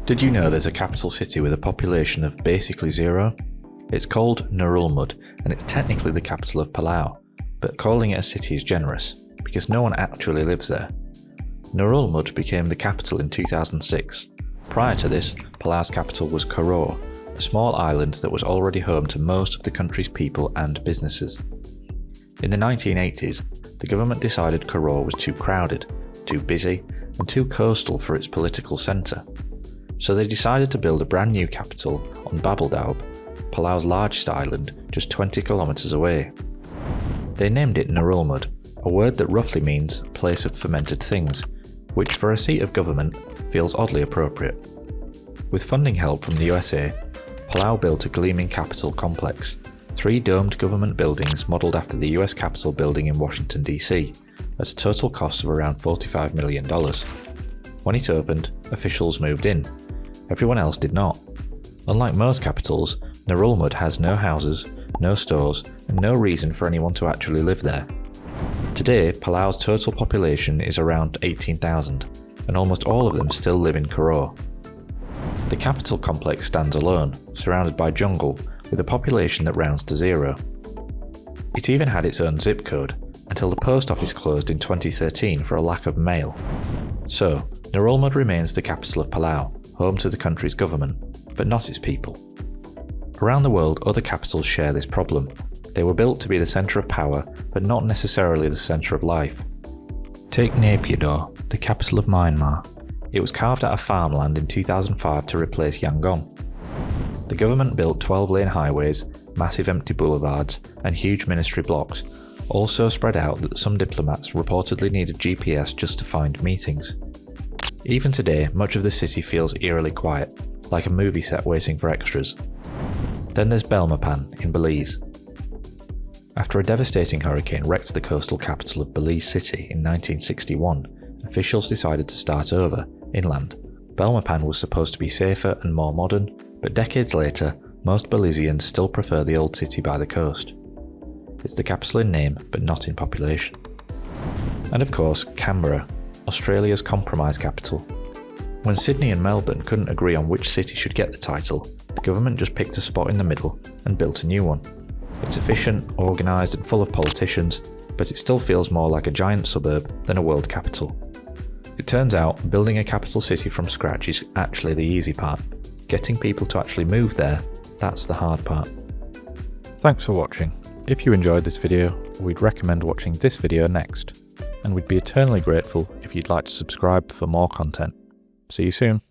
Did you know there's a capital city with a population of basically zero? It's called Ngerulmud, and it's technically the capital of Palau, but calling it a city is generous, because no one actually lives there. Ngerulmud became the capital in 2006. Prior to this, Palau's capital was Koror, a small island that was already home to most of the country's people and businesses. In the 1980s, the government decided Koror was too crowded, too busy, and too coastal for its political centre. So they decided to build a brand new capital on Babeldaob, Palau's largest island, just 20 kilometres away. They named it Ngerulmud, a word that roughly means place of fermented things, which for a seat of government feels oddly appropriate. With funding help from the USA, Palau built a gleaming capital complex, 3 domed government buildings modelled after the US Capitol building in Washington DC, at a total cost of around $45 million. When it opened, officials moved in. Everyone else did not. Unlike most capitals, Ngerulmud has no houses, no stores, and no reason for anyone to actually live there. Today, Palau's total population is around 18,000, and almost all of them still live in Koror. The capital complex stands alone, surrounded by jungle, with a population that rounds to zero. It even had its own zip code, until the post office closed in 2013 for a lack of mail. So, Ngerulmud remains the capital of Palau, home to the country's government, but not its people. Around the world, other capitals share this problem. They were built to be the centre of power, but not necessarily the centre of life. Take Naypyidaw, the capital of Myanmar. It was carved out of farmland in 2005 to replace Yangon. The government built 12-lane highways, massive empty boulevards, and huge ministry blocks, all so spread out that some diplomats reportedly needed GPS just to find meetings. Even today, much of the city feels eerily quiet, like a movie set waiting for extras. Then there's Belmopan in Belize. After a devastating hurricane wrecked the coastal capital of Belize City in 1961, officials decided to start over, inland. Belmopan was supposed to be safer and more modern, but decades later, most Belizeans still prefer the old city by the coast. It's the capital in name, but not in population. And of course, Canberra, Australia's compromise capital. When Sydney and Melbourne couldn't agree on which city should get the title, the government just picked a spot in the middle and built a new one. It's efficient, organised and full of politicians, but it still feels more like a giant suburb than a world capital. It turns out, building a capital city from scratch is actually the easy part. Getting people to actually move there, that's the hard part. Thanks for watching. If you enjoyed this video, we'd recommend watching this video next, and we'd be eternally grateful if you'd like to subscribe for more content. See you soon.